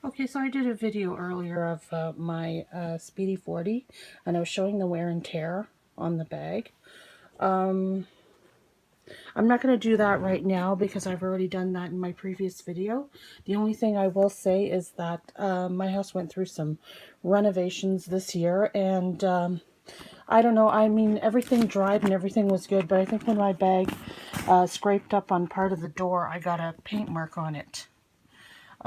Okay, so I did a video earlier of my Speedy 40, and I was showing the wear and tear on the bag. I'm not going to do that right now because I've already done that in my previous video. The only thing I will say is that my house went through some renovations this year, and I don't know, I mean, everything dried and everything was good, but I think when my bag scraped up on part of the door, I got a paint mark on it.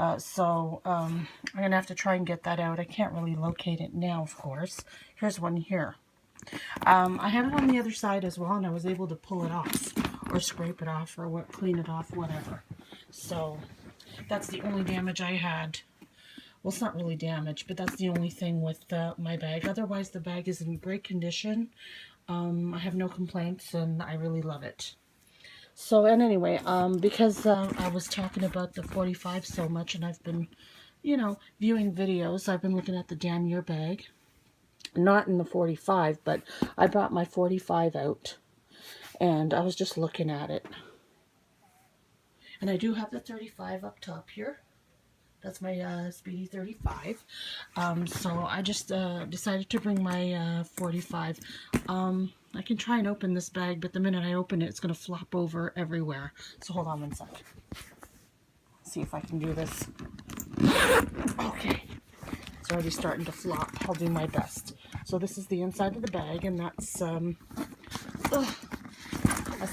I'm going to have to try and get that out. I can't really locate it now, of course. Here's one here. I had it on the other side as well, and I was able to pull it off, or scrape it off, or what, clean it off, whatever. So that's the only damage I had. Well, it's not really damage, but that's the only thing with my bag. Otherwise, the bag is in great condition. I have no complaints, and I really love it. So, and anyway, because I was talking about the 45 so much, and I've been, viewing videos, I've been looking at the Damier bag. Not in the 45, but I brought my 45 out, and I was just looking at it. And I do have the 35 up top here. That's my Speedy 35. So I just decided to bring my 45. I can try and open this bag, but the minute I open it, it's going to flop over everywhere. So hold on one sec. See if I can do this. Okay. It's already starting to flop. I'll do my best. So this is the inside of the bag, and that's the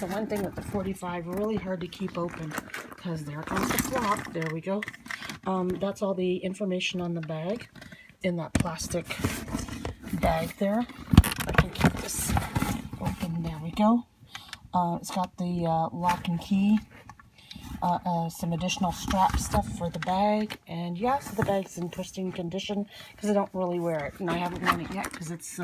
one thing with the 45. Really hard to keep open because there comes the flop. There we go. That's all the information on the bag in that plastic bag there. I can keep this open. There we go. It's got the lock and key, some additional strap stuff for the bag, and yes, the bag's in pristine condition because I don't really wear it, and I haven't worn it yet because it's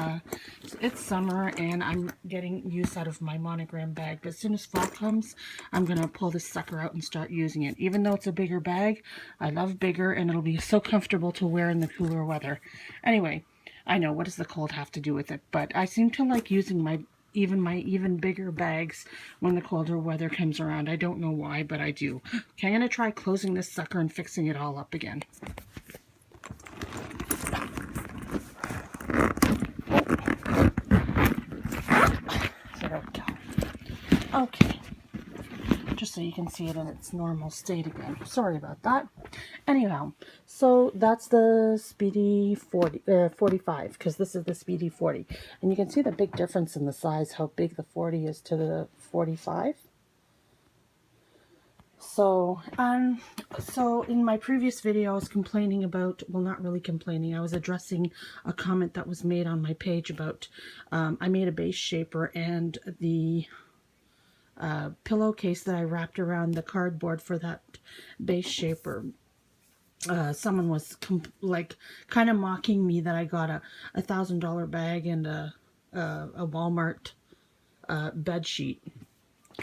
summer and I'm getting use out of my monogram bag. But as soon as fall comes, I'm gonna pull this sucker out and start using it. Even though it's a bigger bag, I love bigger, and it'll be so comfortable to wear in the cooler weather. Anyway, I know, what does the cold have to do with it? But I seem to like using my even bigger bags when the colder weather comes around. I don't know why, but I do. Okay, I'm going to try closing this sucker and fixing it all up again. There we go. Okay. Just so you can see it in its normal state again. Sorry about that. Anyhow, so that's the Speedy 45, because this is the Speedy 40. And you can see the big difference in the size, how big the 40 is to the 45. So in my previous video, I was complaining about, well, not really complaining, I was addressing a comment that was made on my page about, I made a base shaper, and the pillowcase that I wrapped around the cardboard for that base shaper, someone was kind of mocking me that I got a $1,000 bag and a Walmart bed sheet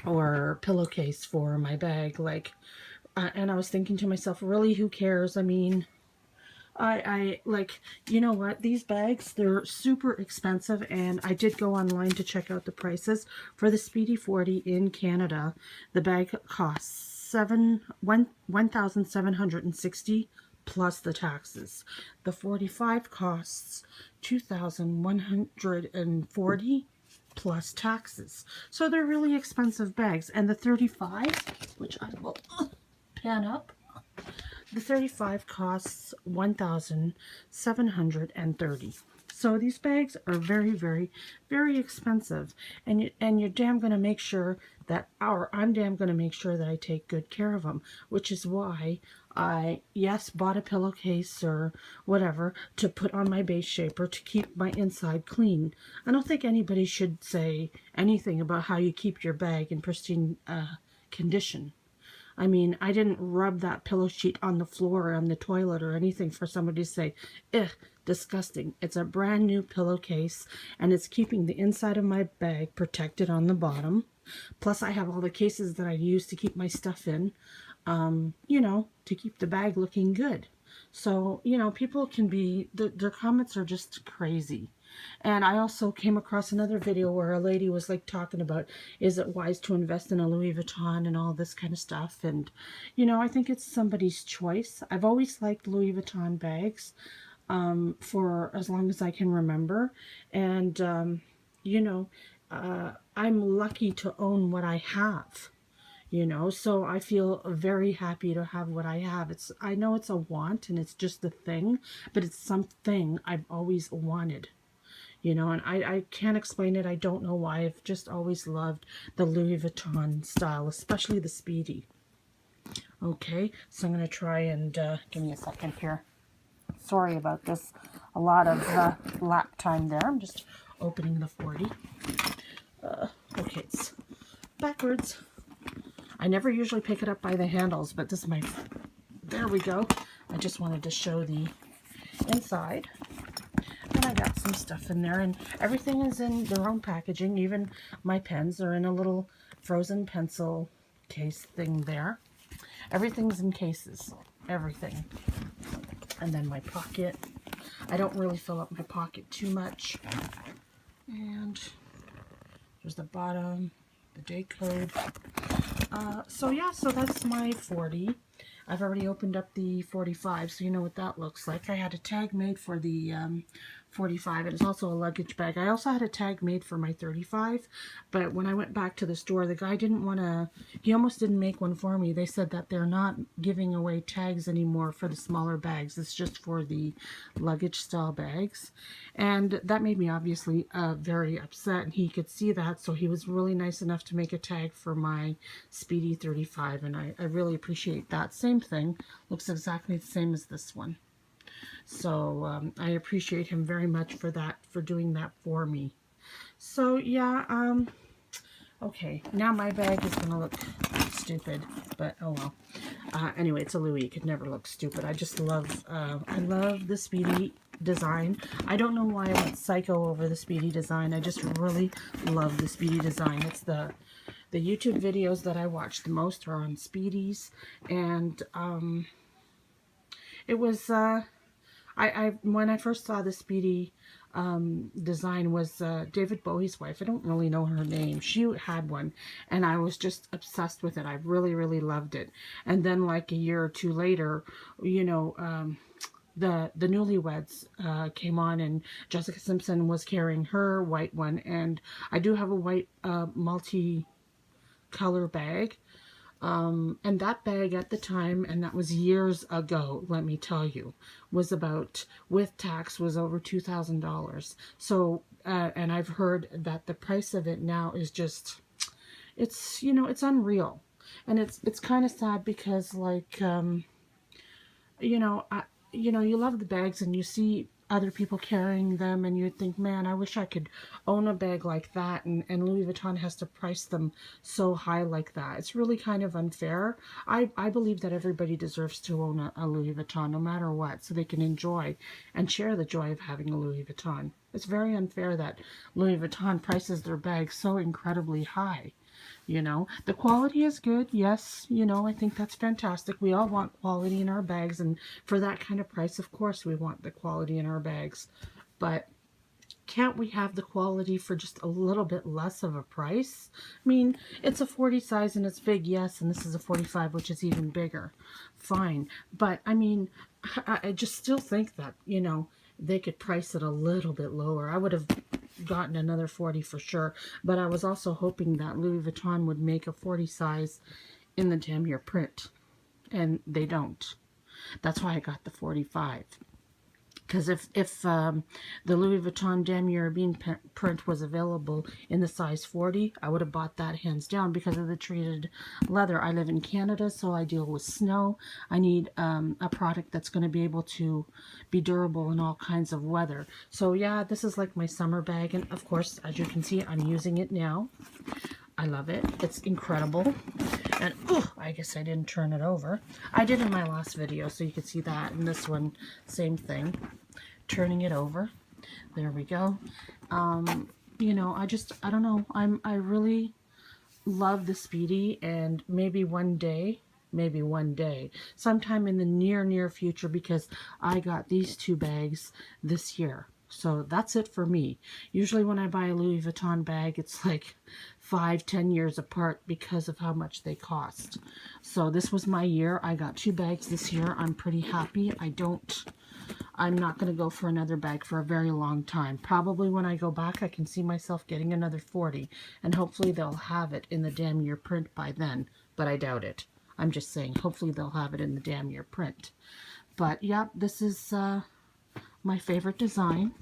or pillowcase for my bag, and I was thinking to myself, really, who cares? I mean, I you know what, these bags, they're super expensive, and I did go online to check out the prices for the Speedy 40 in Canada. The bag costs $1,760 plus the taxes. The 45 costs $2,140 plus taxes. So they're really expensive bags. And the 35, which I will pan up, the 35 costs $1,730. So these bags are very, very, very expensive, and you're damn going to make sure that I'm damn going to make sure that I take good care of them, which is why I, yes, bought a pillowcase or whatever to put on my base shaper to keep my inside clean. I don't think anybody should say anything about how you keep your bag in pristine condition. I mean, I didn't rub that pillow sheet on the floor or on the toilet or anything for somebody to say, ugh, disgusting. It's a brand new pillowcase, and it's keeping the inside of my bag protected on the bottom. Plus, I have all the cases that I use to keep my stuff in, to keep the bag looking good. So, people can be, their comments are just crazy. And I also came across another video where a lady was like talking about, is it wise to invest in a Louis Vuitton and all this kind of stuff? And, you know, I think it's somebody's choice. I've always liked Louis Vuitton bags for as long as I can remember. And, you know, I'm lucky to own what I have. You know, so I feel very happy to have what I have. I know it's a want and it's just a thing, but it's something I've always wanted. You know, and I can't explain it. I don't know why. I've just always loved the Louis Vuitton style, especially the Speedy. Okay, so I'm going to try and, give me a second here. Sorry about this. A lot of lap time there. I'm just opening the 40. Okay, it's backwards. I never usually pick it up by the handles, but this is my... There we go. I just wanted to show the inside. And I got some stuff in there, and everything is in their own packaging. Even my pens are in a little frozen pencil case thing there. Everything's in cases. Everything. And then my pocket. I don't really fill up my pocket too much. And there's the bottom, the day code. So yeah, so that's my 40. I've already opened up the 45, so you know what that looks like. I had a tag made for the 45, and it's also a luggage bag. I also had a tag made for my 35, but when I went back to the store, the guy didn't want to, he almost didn't make one for me. They said that they're not giving away tags anymore for the smaller bags. It's just for the luggage style bags. And that made me obviously very upset, and he could see that, so he was really nice enough to make a tag for my Speedy 35, and I really appreciate that. Same thing, looks exactly the same as this one. So I appreciate him very much for that, for doing that for me. So yeah, okay, now my bag is gonna look stupid, but oh well. Anyway, it's a Louis. It could never look stupid. I just love, I love the Speedy design. I don't know why I went psycho over the Speedy design. I just really love the Speedy design. It's the YouTube videos that I watch the most are on Speedies, and it was when I first saw the Speedy design was David Bowie's wife. I don't really know her name. She had one, and I was just obsessed with it. I really, really loved it. And then like a year or two later, you know, the Newlyweds came on, and Jessica Simpson was carrying her white one, and I do have a white multi-color bag. And that bag at the time, and that was years ago, let me tell you, was about, with tax, was over $2,000. So, and I've heard that the price of it now is just, it's, you know, it's unreal. And it's kind of sad because, like, you know, you love the bags and you see other people carrying them, and you think, man, I wish I could own a bag like that, and Louis Vuitton has to price them so high like that. It's really kind of unfair. I believe that everybody deserves to own a Louis Vuitton no matter what, so they can enjoy and share the joy of having a Louis Vuitton. It's very unfair that Louis Vuitton prices their bags so incredibly high. You know, the quality is good. Yes, you know, I think that's fantastic. We all want quality in our bags, and for that kind of price, of course, we want the quality in our bags. But can't we have the quality for just a little bit less of a price? I mean, it's a 40 size and it's big, yes, and this is a 45, which is even bigger. Fine. But, I mean, I just still think that, you know, they could price it a little bit lower. I would have gotten another 40 for sure, but I was also hoping that Louis Vuitton would make a 40 size in the damier print, and they don't. That's why I got the 45. Because if the Louis Vuitton damier bean print was available in the size 40, I would have bought that hands down because of the treated leather. I live in Canada, so I deal with snow. I need a product that's going to be able to be durable in all kinds of weather. So yeah, this is like my summer bag, and of course, as you can see, I'm using it now. I love it. It's incredible. And, oh, I guess I didn't turn it over. I did in my last video, so you can see that. And this one, same thing. Turning it over. There we go. You know, I don't know. I really love the Speedy, and maybe one day, sometime in the near future, because I got these two bags this year. So that's it for me. Usually when I buy a Louis Vuitton bag, it's like 5-10 years apart because of how much they cost. So this was my year. I got 2 bags this year. I'm pretty happy. I'm not going to go for another bag for a very long time. Probably when I go back, I can see myself getting another 40. And hopefully they'll have it in the damn year print by then. But I doubt it. I'm just saying, hopefully they'll have it in the damn year print. But yeah, this is my favorite design.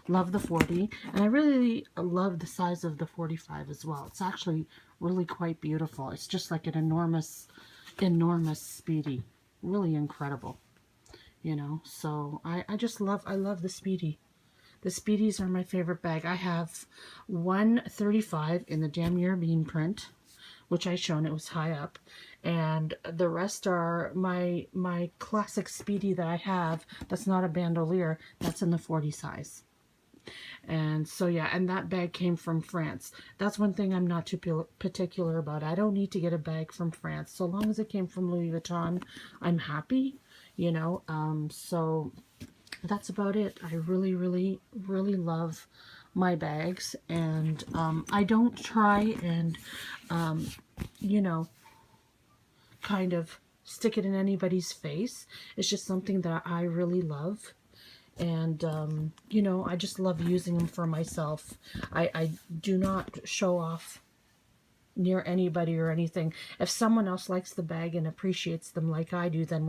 Love the 40, and I really love the size of the 45 as well. It's actually really quite beautiful. It's just like an enormous Speedy. Really incredible, you know. So I love the Speedy. The Speedies are my favorite bag. I have one 35 in the damn bean print, which I shown, it was high up, and the rest are my classic Speedy that I have that's not a bandolier, that's in the 40 size. And so yeah, and that bag came from France. That's one thing I'm not too particular about. I don't need to get a bag from France. So long as it came from Louis Vuitton, I'm happy, you know. So that's about it. I really, really, really love my bags, and I don't try and you know, kind of stick it in anybody's face. It's just something that I really love. And, you know, I just love using them for myself. I do not show off near anybody or anything. If someone else likes the bag and appreciates them like I do, then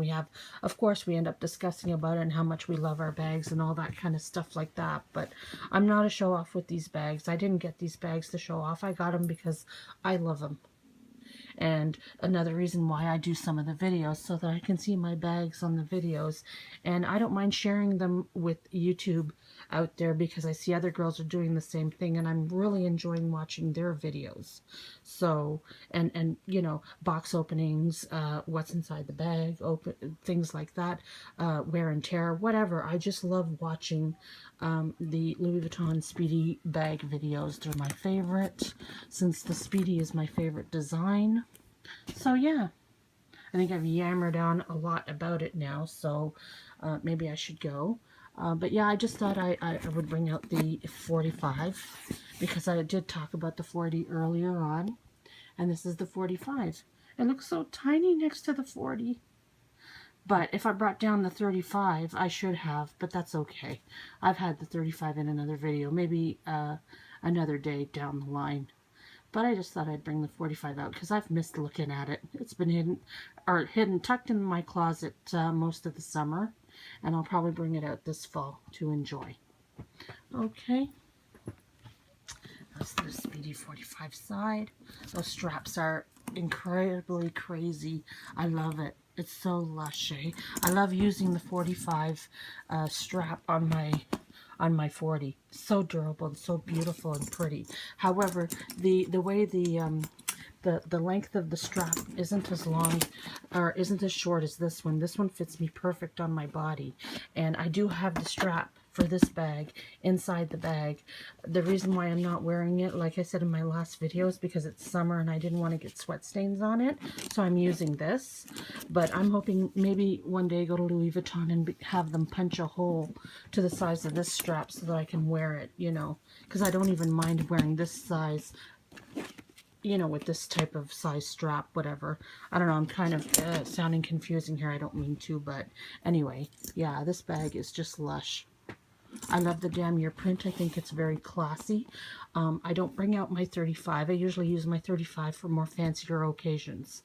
of course, we end up discussing about it and how much we love our bags and all that kind of stuff like that. But I'm not a show off with these bags. I didn't get these bags to show off. I got them because I love them. And another reason why I do some of the videos, so that I can see my bags on the videos. And I don't mind sharing them with YouTube out there because I see other girls are doing the same thing, and I'm really enjoying watching their videos. So, and you know, box openings, what's inside the bag, things like that, wear and tear, whatever. I just love watching the Louis Vuitton Speedy bag videos. They're my favorite, since the Speedy is my favorite design. So yeah, I think I've yammered on a lot about it now, so maybe I should go. But yeah, I just thought I would bring out the 45 because I did talk about the 40 earlier on, and this is the 45. It looks so tiny next to the 40. But if I brought down the 35, I should have, but that's okay. I've had the 35 in another video, maybe another day down the line. But I just thought I'd bring the 45 out because I've missed looking at it. It's been tucked in my closet most of the summer, and I'll probably bring it out this fall to enjoy. Okay. That's the Speedy 45 side. Those straps are incredibly crazy. I love it. It's so lush, eh? I love using the 45 strap on my 40. So durable and so beautiful and pretty. However, the way the length of the strap isn't as long or isn't as short as this one. This one fits me perfect on my body, and I do have the strap for this bag inside the bag. The reason why I'm not wearing it, like I said in my last video, is because it's summer and I didn't want to get sweat stains on it, so I'm using this. But I'm hoping maybe one day go to Louis Vuitton and have them punch a hole to the size of this strap so that I can wear it, you know, because I don't even mind wearing this size, you know, with this type of size strap, whatever. I don't know, I'm kind of sounding confusing here. I don't mean to, but anyway, yeah, this bag is just lush. I love the damier print. I think it's very classy. I don't bring out my 35. I usually use my 35 for more fancier occasions.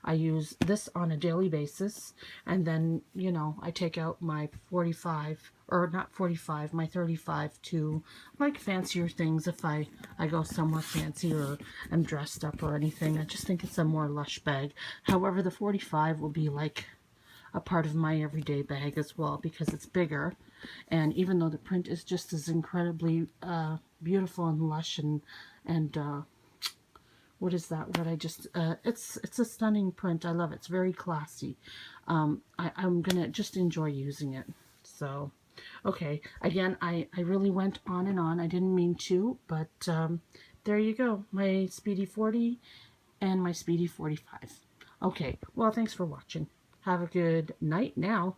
I use this on a daily basis, and then, you know, I take out my 45, or not 45, my 35 to like fancier things if I go somewhere fancy or am dressed up or anything. I just think it's a more lush bag. However, the 45 will be like a part of my everyday bag as well because it's bigger, and even though the print is just as incredibly beautiful and lush and what is that word I just it's a stunning print. I love it. It's very classy. I'm gonna just enjoy using it. So okay, again, I really went on and on. I didn't mean to, but there you go, my Speedy 40 and my Speedy 45. Okay, well, thanks for watching. Have a good night now.